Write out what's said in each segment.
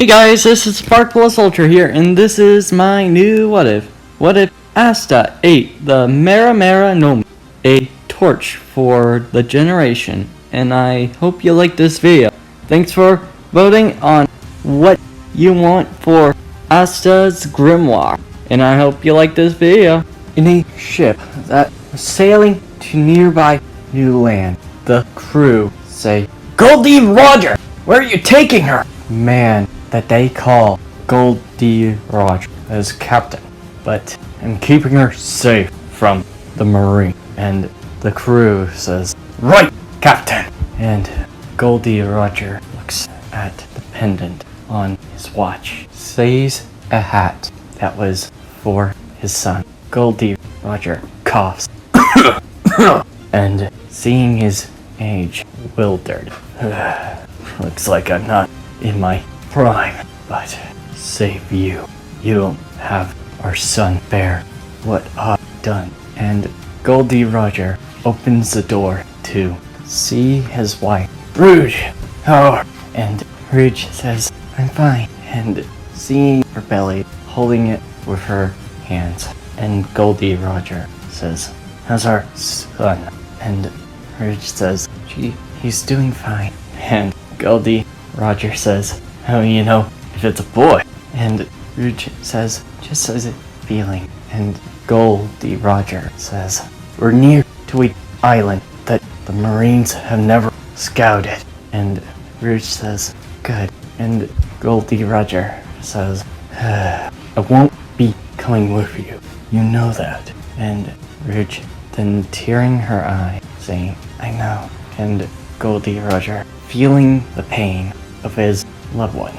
Hey guys, this is Sparkless Ultra here, and this is my new what if. What if Asta ate the Mera no, a torch for the generation? And I hope you like this video. Thanks for voting on what you want for Asta's grimoire. And I hope you like this video. In a ship that was sailing to nearby new land, the crew say, "Goldie Roger, where are you taking her?" Man that they call Goldie Roger as captain, but I'm keeping her safe from the marine. And the crew says, "Right, captain." And Goldie Roger looks at the pendant on his watch, sees a hat that was for his son. Goldie Roger coughs and seeing his age wildered. Looks like I'm not in my prime, but save you. You don't have our son bear what I've done. And Goldie Roger opens the door to see his wife, Rouge. Oh, and Rouge says, "I'm fine." And seeing her belly, holding it with her hands. And Goldie Roger says, "How's our son?" And Rouge says, he's doing fine." And Goldie Roger says, "How do you know if it's a boy?" And Rouge says, "Just as a feeling." And Goldie Roger says, "We're near to an island that the Marines have never scouted." And Rouge says, "Good." And Goldie Roger says, "I won't be coming with you. You know that." And Rouge then tearing her eye, saying, "I know." And Goldie Roger feeling the pain of his loved one.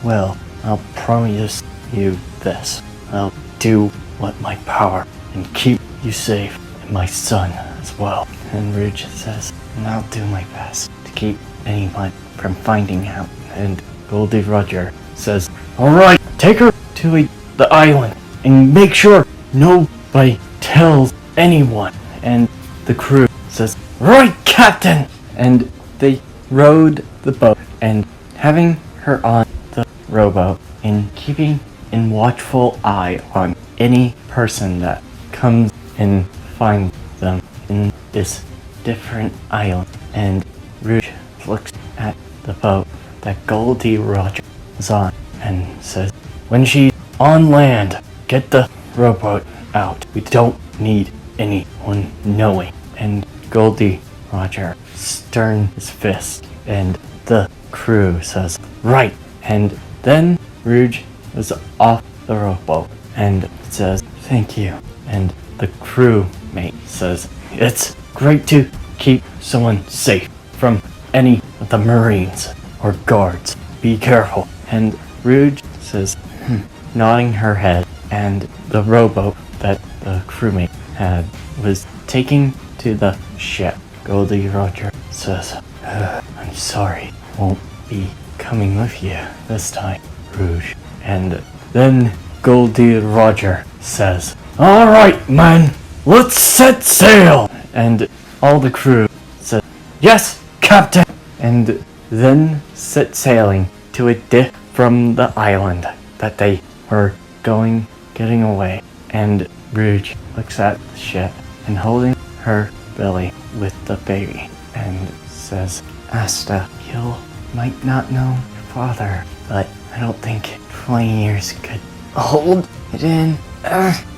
"Well, I'll promise you this. I'll do what my power and keep you safe and my son as well." And Rouge says, "And I'll do my best to keep anyone from finding out." And Goldie Roger says, "Alright, take her to the island and make sure nobody tells anyone." And the crew says, "Right, captain!" And they rowed the boat, and having her on the rowboat and keeping a watchful eye on any person that comes and finds them in this different island. And Rouge looks at the boat that Goldie Roger is on and says, "When she's on land, get the rowboat out. We don't need anyone knowing." And Goldie Roger stern his fist, and the crew says, "Right." And then Rouge was off the rowboat and says, "Thank you." And the crewmate says, "It's great to keep someone safe from any of the Marines or guards. Be careful." And Rouge says, nodding her head, and the rowboat that the crewmate had was taking to the ship. Goldie Roger says, "I'm sorry, won't be coming with you this time, Rouge." And then Goldie Roger says, "Alright, man, let's set sail." And all the crew says, "Yes, captain." And then set sailing to a dip from the island that they were getting away. And Rouge looks at the ship and holding her belly with the baby and says, "Asta, you might not know your father, but I don't think 20 years could hold it in."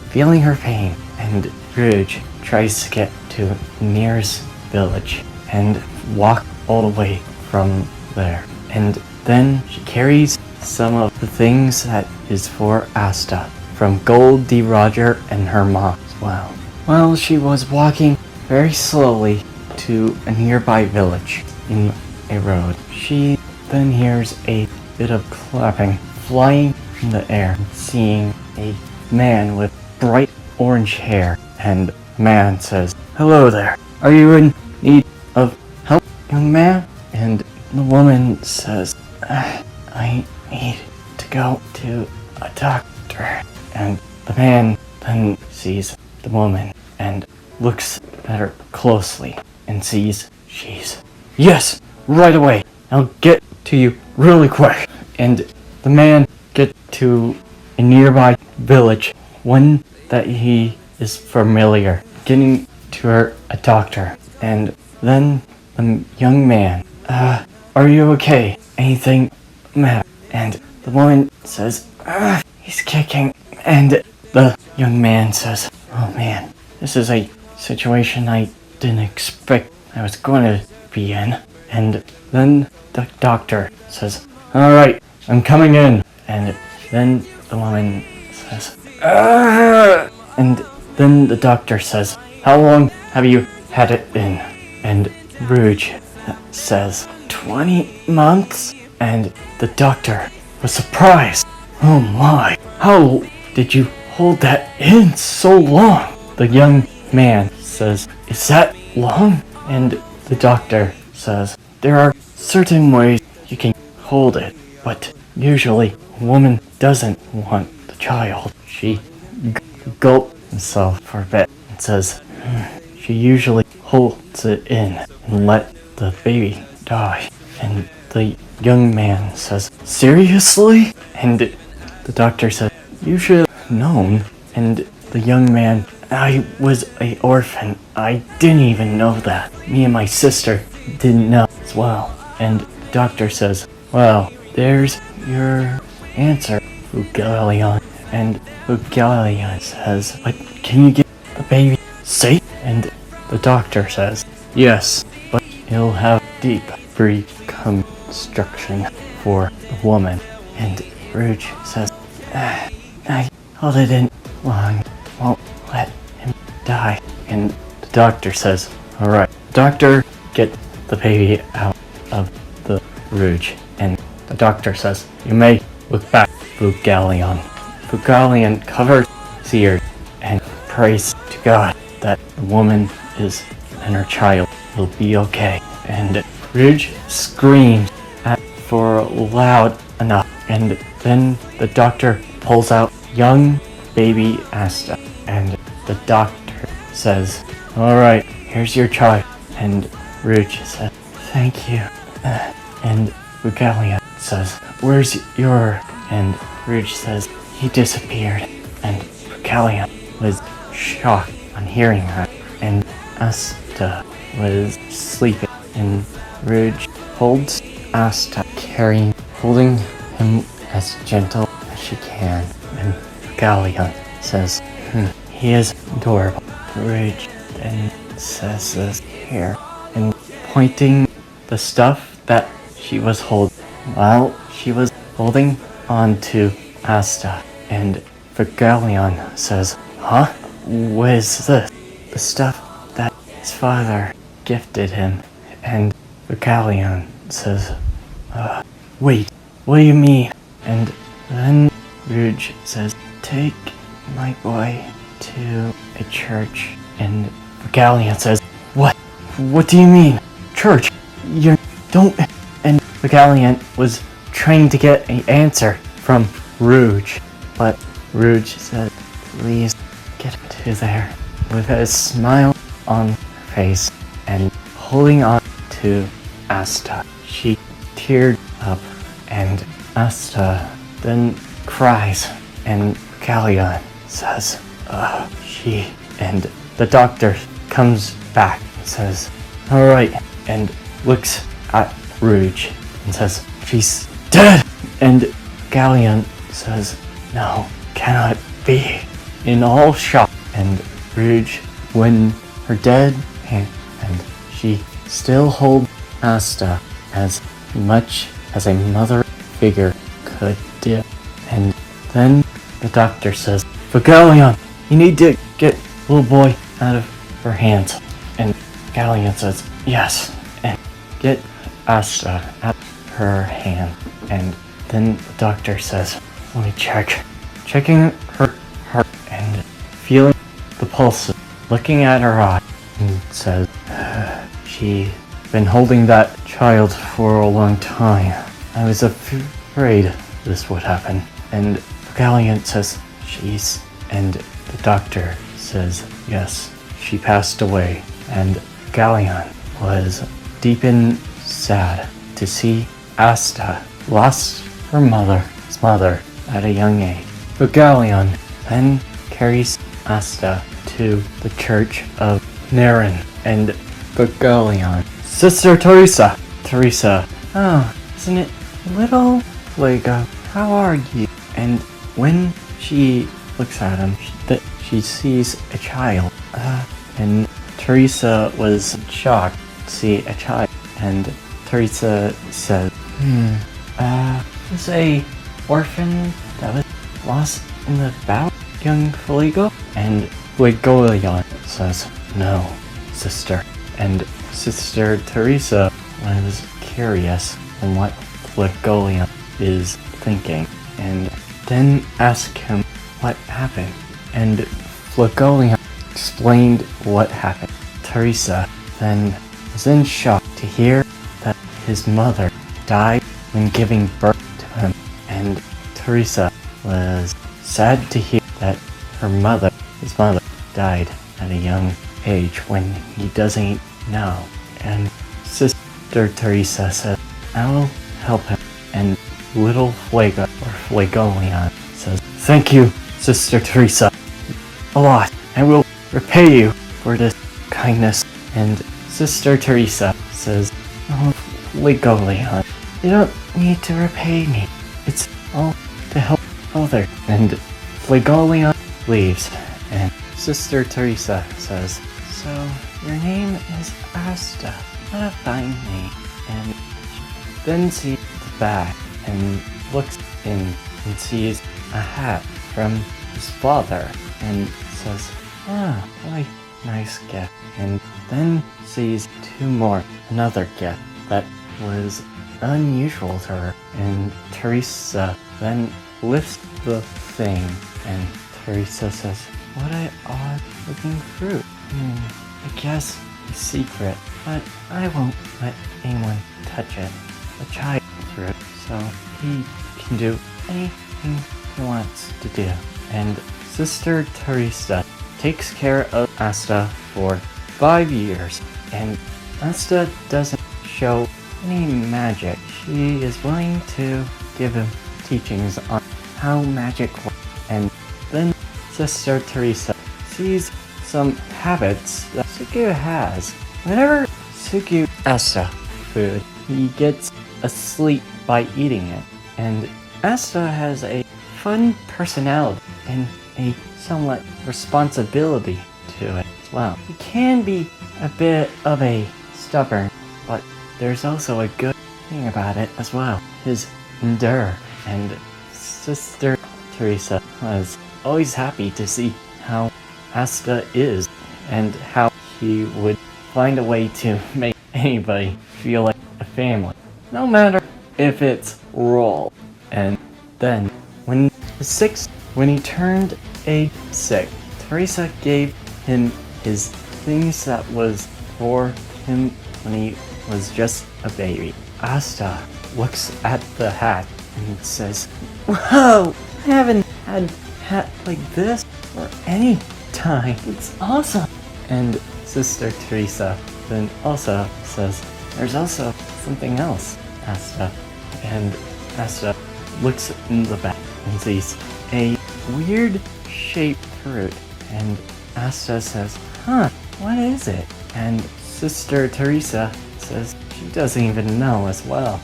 Feeling her pain, and Rouge tries to get to nearest village and walk all the way from there. And then she carries some of the things that is for Asta from Goldie Roger and her mom as well. While she was walking very slowly to a nearby village in a road, she then hears a bit of clapping flying in the air, seeing a man with bright orange hair. And the man says, "Hello there. Are you in need of help, young man?" And the woman says, "I need to go to a doctor." And the man then sees the woman and looks at her closely and sees she's, "Yes, right away. I'll get to you really quick." And the man gets to a nearby village, one that he is familiar, getting to a doctor. And then the young man, are you okay? Anything matter? And the woman says, he's kicking. And the young man says, oh man, this is a situation I didn't expect I was going to be in. And then the doctor says, alright, I'm coming in. And then the woman says, and then the doctor says, how long have you had it in? And Rouge says, 20 months? And the doctor was surprised. Oh my, how did you hold that in so long? The young man says, is that long? And the doctor says, there are certain ways you can hold it, but usually a woman doesn't want the child. She gulped himself for a bit and says, she usually holds it in and let the baby die. And the young man says, seriously? And the doctor says, you should have known. And the young man, I was an orphan. I didn't even know that. Me and my sister didn't know as well. And the doctor says, well, there's your answer, Fugalion. And Fugalion says, but can you get the baby safe? And the doctor says, yes, but he'll have deep reconstruction for the woman. And Rouge says, I held it in long, won't let him die. And the doctor says, alright, doctor, get the baby out of the Rouge. And the doctor says, you may look back, Fugalion. Fugalion covers his ears and prays to God that the woman and her child will be okay. And Rouge screams for loud enough. And then the doctor pulls out young baby Asta. And the doctor says, alright, here's your child. And Rouge says, thank you. And Fugalion says, where's your... And Rouge says, he disappeared. And Fugalion was shocked on hearing that. And Asta was sleeping. And Rouge holds Asta, holding him as gentle as she can. And Fugalion says, he is adorable. Rouge then says this here, and pointing the stuff that she was holding while she was holding on to Asta. And Fugalion says, huh? What is this? The stuff that his father gifted him. And Fugalion says, wait, what do you mean? And then Rouge says, take my boy to a church. And Fugalion says, what? What do you mean? Church? You don't... And Fugalion was trying to get an answer from Rouge. But Rouge said, please get to there. With a smile on her face and holding on to Asta. She teared up and Asta then cries and Fugalion says, she... And the doctor comes back and says, alright, and looks at Rouge and says, she's dead! And Fugalion says, no, cannot be. In all shock, and Rouge, when her dead hand, and she still holds Asta as much as a mother figure could do. And then the doctor says, Fugalion, you need to get little boy out of her hands. And Fugalion says, yes, and get Asta out of her hand. And then the doctor says, let me check. Checking her heart and feeling the pulse, looking at her eye, and says, she's been holding that child for a long time. I was afraid this would happen. And Fugalion says, she's... And the doctor says, yes, she passed away. And Fugalion was deep in sad to see Asta lost his mother at a young age. Bugalion then carries Asta to the church of Naren, and Bugalion. Sister Teresa! Teresa, oh, isn't it little Lego? How are you? And when she looks at him, she sees a child. And Teresa was shocked to see a child. And Teresa said, was a orphan that was lost in the battle, young Flago? And Flegolion says, no, sister. And Sister Teresa was curious on what Flegolion is thinking, and then asked him what happened. And Flegolion explained what happened. Teresa then was in shock to hear that his mother died when giving birth to him, and Teresa was sad to hear that his mother, died at a young age when he doesn't know. And Sister Teresa said, I will help him. And little Flago, or Flegolion, says, thank you, Sister Teresa, a lot. I will repay you for this kindness. And Sister Teresa says, oh, Flegolion, you don't need to repay me. It's all to help others. And Flegolion leaves, and Sister Teresa says, so your name is Asta. What a fine name. And then sees the bag and looks in and sees a hat from his father and says, really nice gift. And then sees another gift that was unusual to her. And Teresa then lifts the thing, and Teresa says, what an odd looking fruit. I guess a secret, but I won't let anyone touch it. A child fruit, so he can do anything he wants to do. And Sister Teresa takes care of Asta for 5 years, and Asta doesn't show any magic. She is willing to give him teachings on how magic works. And then Sister Teresa sees some habits that Sugu has. Whenever Sugu Asta food, he gets asleep by eating it. And Asta has a fun personality and a somewhat responsibility to it as well. He can be a bit of a stubborn, but there's also a good thing about it as well. His endure. And Sister Teresa was always happy to see how Asta is, and how he would find a way to make anybody feel like a family, no matter if it's role. And then when he turned age 6, Teresa gave him his things that was for him when he was just a baby. Asta looks at the hat and says, whoa, I haven't had a hat like this for any time. It's awesome. And Sister Teresa then also says, there's also something else, Asta. And Asta looks in the back and sees a weird shaped fruit. And Asta says, what is it? And Sister Teresa says she doesn't even know as well.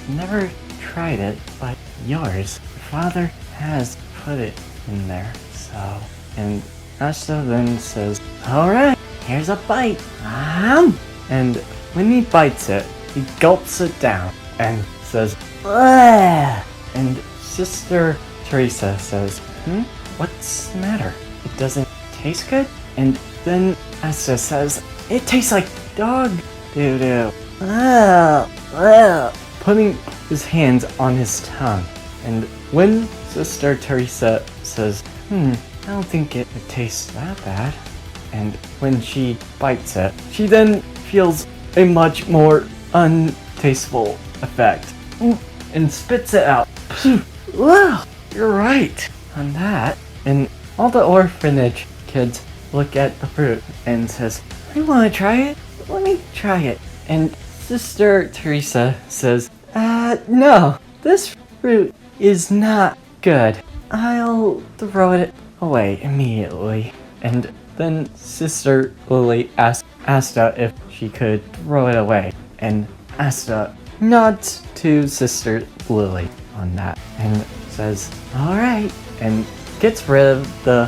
Never tried it, but yours. Your father has put it in there, so. And Asta then says, alright, here's a bite. And when he bites it, he gulps it down and says, ugh! And Sister Teresa says, what's the matter? It doesn't taste good? And then Asta says, it tastes like dog doo-doo. Putting his hands on his tongue. And when Sister Teresa says, I don't think it tastes that bad. And when she bites it, she then feels a much more untasteful effect and spits it out. Wow, you're right on that. And all the orphanage kids look at the fruit and says, I want to try it. Let me try it. And Sister Teresa says, no, this fruit is not good. I'll throw it away immediately. And then Sister Lily asked Asta if she could throw it away. And Asta nods to Sister Lily on that and says, alright, and gets rid of the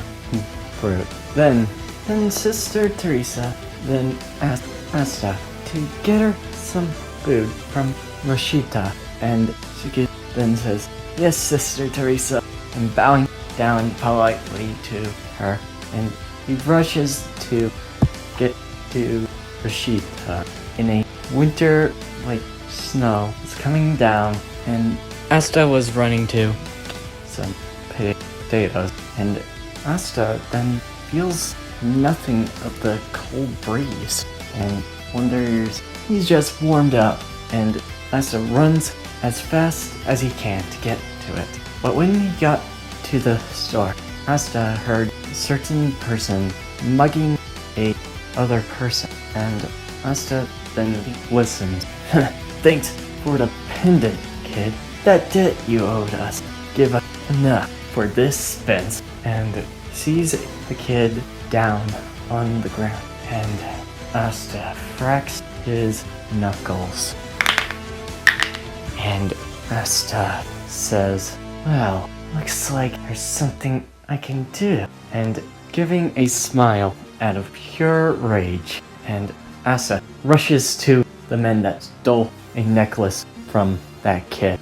fruit. Then Sister Teresa then asked Asta to get her some food from Rashita, and she then says, yes, Sister Teresa, and bowing down politely to her, and he rushes to get to Rashita in a winter, like snow is coming down, and Asta was running to some potatoes, and Asta then feels nothing of the cold breeze and wonders he's just warmed up, and Asta runs as fast as he can to get to it. But when he got to the store, Asta heard a certain person mugging a other person, and Asta then listened. Thanks for the pendant, kid. That debt you owed us. Give us enough for this fence. And sees the kid down on the ground, and Asta cracks his knuckles. And Asta says, well, looks like there's something I can do. And giving a smile out of pure rage, and Asta rushes to the men that stole a necklace from that kid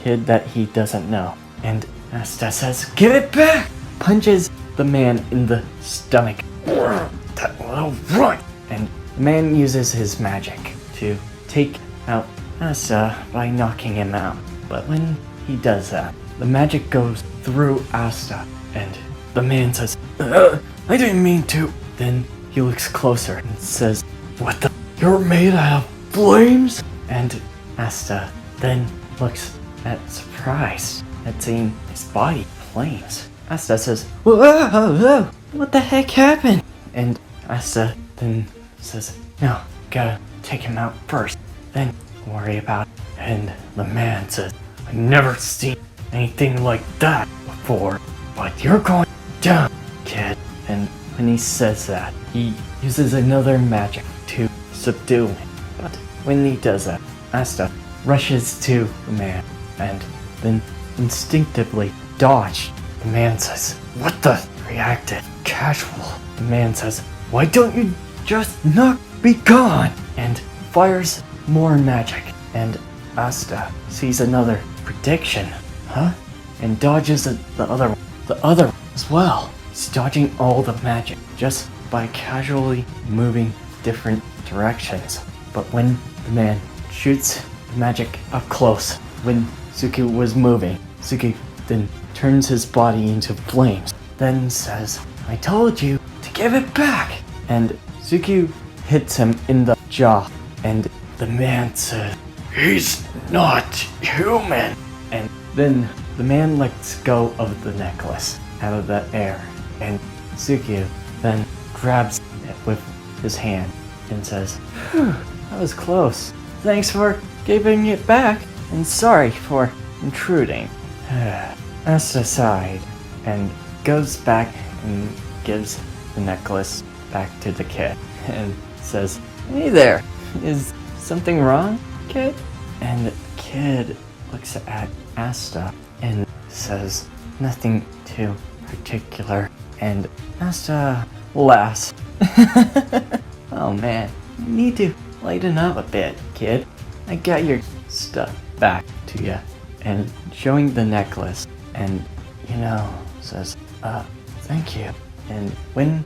that he doesn't know. And Asta says, give it back! Punches the man in the stomach. That little runt! And the man uses his magic to take out Asta by knocking him out. But when he does that, the magic goes through Asta, and the man says, I didn't mean to. Then he looks closer and says, what the? You're made out of flames? And Asta then looks at surprise at seeing his body flames. Asta says, whoa, what the heck happened? And Asta then says, no, gotta take him out first, then worry about it. And the man says, I've never seen anything like that before, but you're going down, kid. And when he says that, he uses another magic to subdue him. But when he does that, Asta rushes to the man and then instinctively dodged. The man says, what the? Reacted casual. The man says, why don't you just not be gone? And fires more magic. And Asta sees another prediction. Huh? And dodges the other one. The other one as well. He's dodging all the magic just by casually moving different directions. But when the man shoots the magic up close, when Suki was moving, Suki then turns his body into flames, then says, I told you to give it back! And Suki hits him in the jaw, and the man says, he's not human! And then the man lets go of the necklace out of the air, and Suki then grabs it with his hand and says, that was close. Thanks for giving it back, and sorry for intruding. Asta sighed and goes back and gives the necklace back to the kid and says, hey there, is something wrong, kid? And the kid looks at Asta and says, nothing too particular. And Asta laughs. Oh man, you need to lighten up a bit, kid. I got your stuff back to you. And showing the necklace, and says, thank you. And when,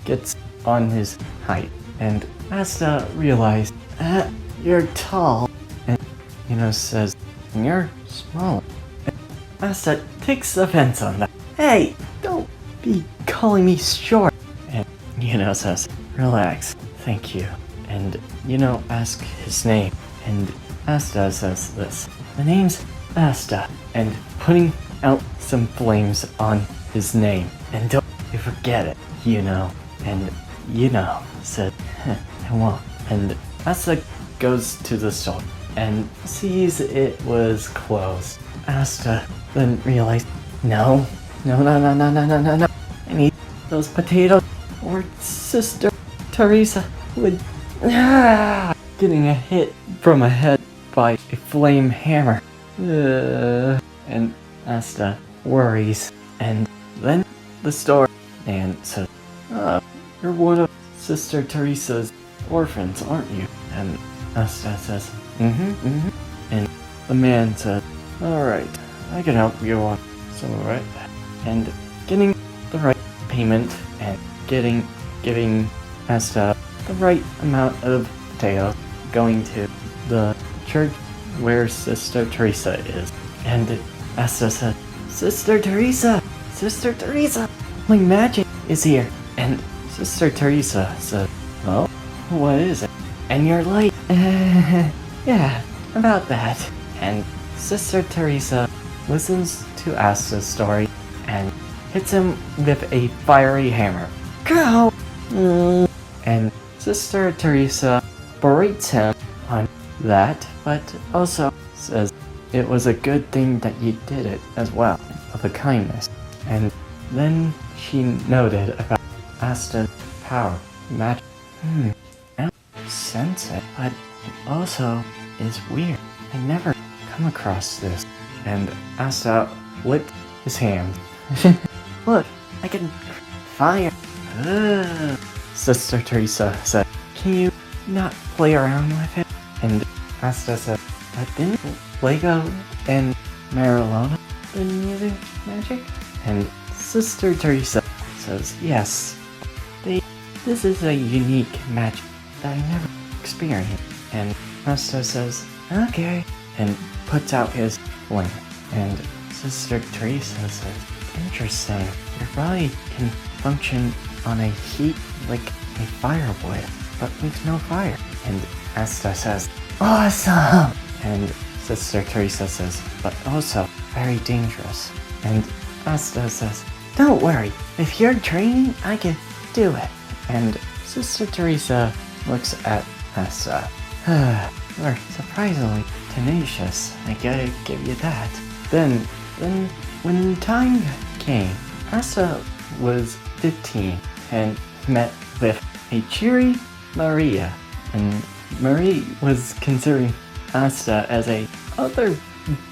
gets on his height, and Asta realized, you're tall, and, says, you're small. And Asta takes offense on that. Hey, don't be calling me short. And, says, relax, thank you. And, ask his name. And Asta says this, the name's Asta, and putting out some flames on his name. And don't you forget it, And, said, I won't. And Asta goes to the store and sees it was closed. Asta then realized, no, I need those potatoes, or Sister Teresa would getting a hit from a head by a flame hammer. And Asta worries, and then the store man says, you're one of Sister Teresa's orphans, aren't you? And Asta says, and the man said, alright, I can help you on some of it. And getting the right payment and giving Asta the right amount of potatoes, going to the church where Sister Teresa is. And Asta said, Sister Teresa, my magic is here. And Sister Teresa said, well, what is it? And you're late. Yeah, about that. And Sister Teresa listens to Asta's story and hits him with a fiery hammer. Go! And Sister Teresa berates him on that, but also says it was a good thing that you did it as well, of a kindness. And then she noted about Asta's power, magic. I don't sense it, but it also is weird. I never come across this. And Asta licked his hand. Look, I can fire. Sister Teresa said, can you not play around with it? And Asta said, but didn't Lego and Marilona the music magic? And Sister Teresa says, yes, this is a unique magic that I never experienced. And Asta says, okay, and puts out his flame. And Sister Teresa says, interesting, your body can function on a heat like a firewood, but with no fire. And Asta says, awesome! And Sister Teresa says, but also very dangerous. And Asta says, don't worry, if you're training, I can do it. And Sister Teresa looks at Asta. You're surprisingly tenacious, I gotta give you that. Then when time came, Asta was 15 and met with a cheery Maria, and Marie was considering Asta as a other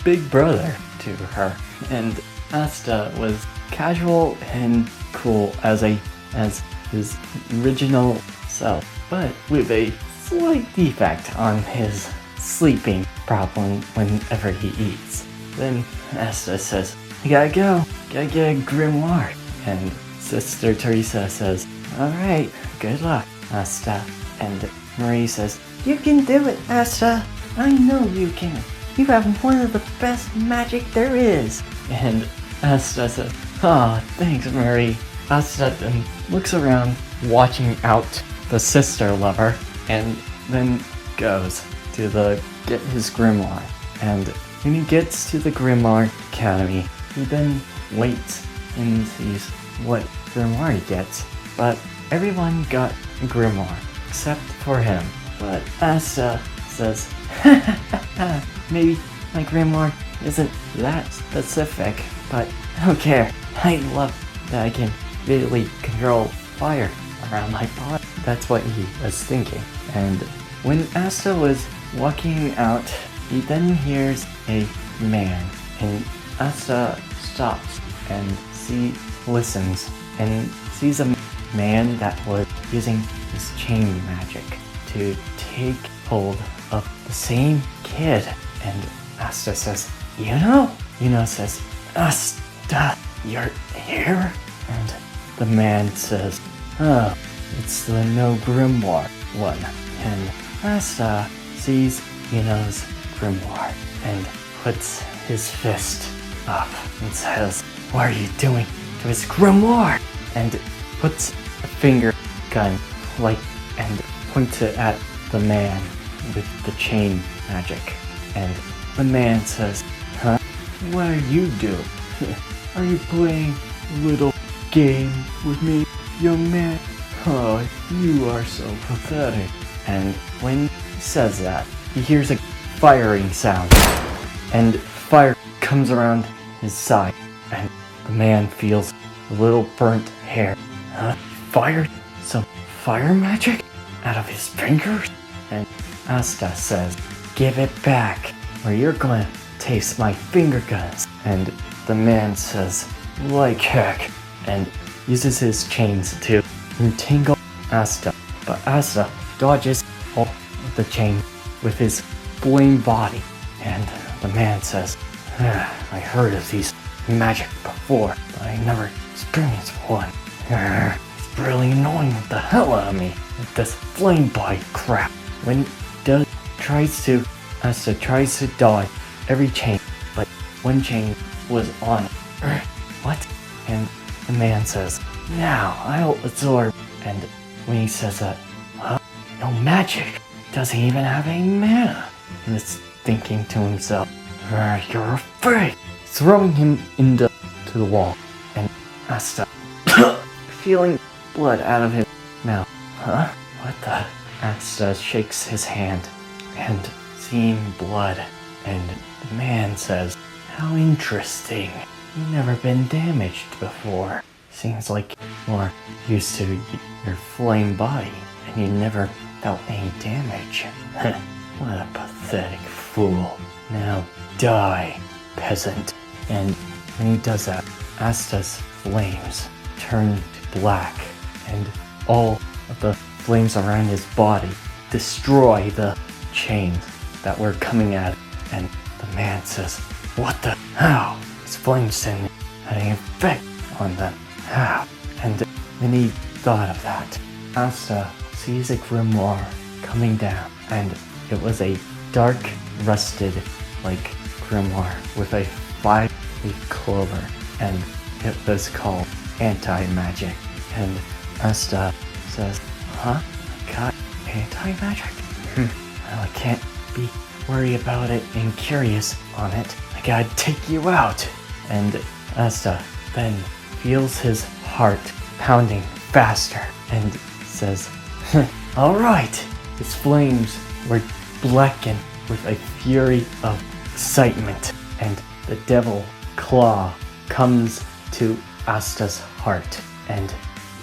big brother to her, and Asta was casual and cool as his original self, but with a slight defect on his sleeping problem whenever he eats. Then Asta says, I gotta go, gotta get a grimoire. And Sister Teresa says, alright, good luck, Asta. And Marie says, you can do it, Asta. I know you can. You have one of the best magic there is. And Asta says, oh, thanks, Marie. Asta then looks around, watching out the sister lover, and then goes to get his grimoire. And when he gets to the Grimoire Academy, he then waits and sees what grimoire he gets. But everyone got a grimoire except for him. But Asta says, maybe my grimoire isn't that specific, but I don't care. I love that I can visually control fire around my body. That's what he was thinking. And when Asta was walking out, he then hears a man, and Asta stops and listens and sees a man that was using his chain magic to take hold of the same kid. And Asta says, Yuno says, Asta, you're here? And the man says, oh, it's the no grimoire one. And Asta sees Yuno's grimoire and puts his fist up and says, what are you doing to his grimoire? And puts a finger gun and points it at the man with the chain magic. And the man says, huh? What are you doing? Are you playing a little game with me, young man? Oh, you are so pathetic. And when he says that, he hears a firing sound, and fire comes around his side, and the man feels a little burnt hair. Huh? Fired some fire magic out of his fingers? And Asta says, "Give it back, or you're gonna taste my finger guns." And the man says, "Like heck," and uses his chains to entangle Asta. But Asta dodges all of the chain with his flame body. And the man says, "I heard of these magic before, but I never experienced one. It's really annoying the hell out of me with this flame body crap." When Asta tries to dodge every chain, but one chain was on it. What? And the man says, "Now I'll absorb." And when he says that, huh? No magic. Doesn't even have any mana. And it's thinking to himself, "You're afraid." Throwing him into the wall. And Asta feeling blood out of his mouth. Huh? What the? Asta shakes his hand and seeing blood. And the man says, "How interesting. You've never been damaged before. Seems like you're used to your flame body, and you never felt any damage. What a pathetic fool. Now die, peasant." And when he does that, Asta's flames turn to black, and all of the flames around his body destroy the chains that were coming at him. And the man says, "What the? How? His flames didn't have any effect on them. How?" And when he thought of that, Asta sees a grimoire coming down, and it was a dark, rusted, grimoire with a 5-leaf clover, and it was called Anti-Magic. And Asta says, "Huh? I got anti-magic? Well, I can't be worried about it and curious on it. I gotta take you out." And Asta then feels his heart pounding faster and says, "Alright." His flames were blackened with a fury of excitement, and the devil claw comes to Asta's heart and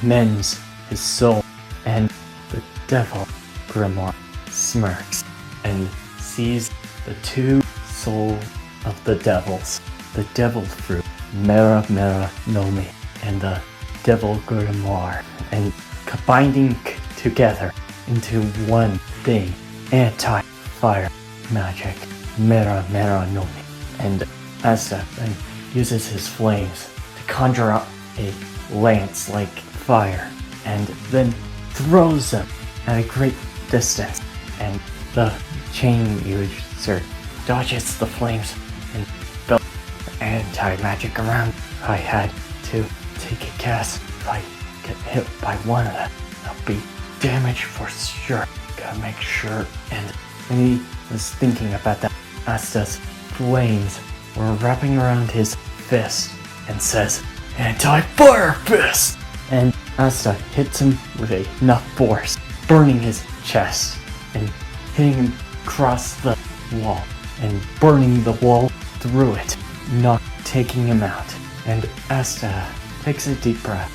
mends his soul. And the devil grimoire smirks and sees the two souls of the devils, the devil fruit, Mera Mera Nomi, and the devil grimoire, and combining together into one thing, anti-fire magic, Mera Mera Nomi. And Asta then uses his flames to conjure up a lance like fire, and then throws them at a great distance. And the chain user dodges the flames and felt the anti-magic around. I had to take a guess. If I get hit by one of them, I'll be damaged for sure. Gotta make sure. And when he was thinking about that, Asta's flames were wrapping around his fist and says, "Anti-fire fist!" And Asta hits him with enough force, burning his chest and hitting him across the wall and burning the wall through it, not taking him out. And Asta takes a deep breath.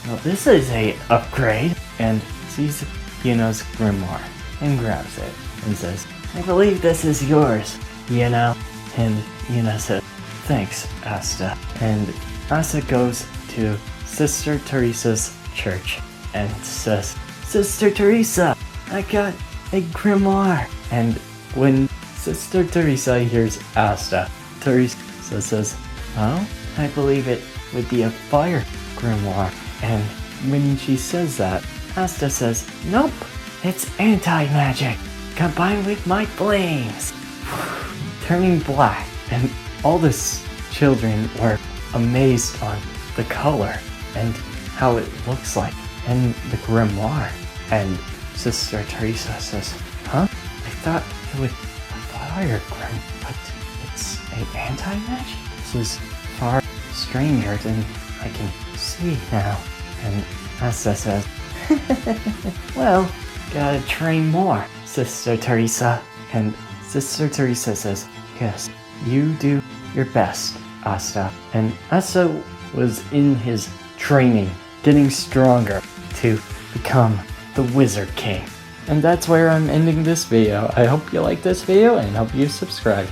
Well, this is a upgrade, and sees Yuna's grimoire and grabs it and says, "I believe this is yours, Yuna." And Yuna says, "Thanks, Asta." And Asta goes to Sister Teresa's church and says, "Sister Teresa, I got a grimoire." And when Sister Teresa hears Asta, Teresa says, "Oh, I believe it would be a fire grimoire." And when she says that, Asta says, "Nope, it's anti-magic, combined with my flames." Turning black, and all the children were amazed on the color and how it looks like in the grimoire. And Sister Teresa says, "Huh? I thought it would fire grim, but it's an anti-magic? This is far stranger than I can see now." And Asta says, "Well, gotta train more, Sister Teresa." And Sister Teresa says, yes, you do your best, Asta. And Asta was in his training, getting stronger to become the Wizard King. And that's where I'm ending this video. I hope you like this video and hope you subscribe.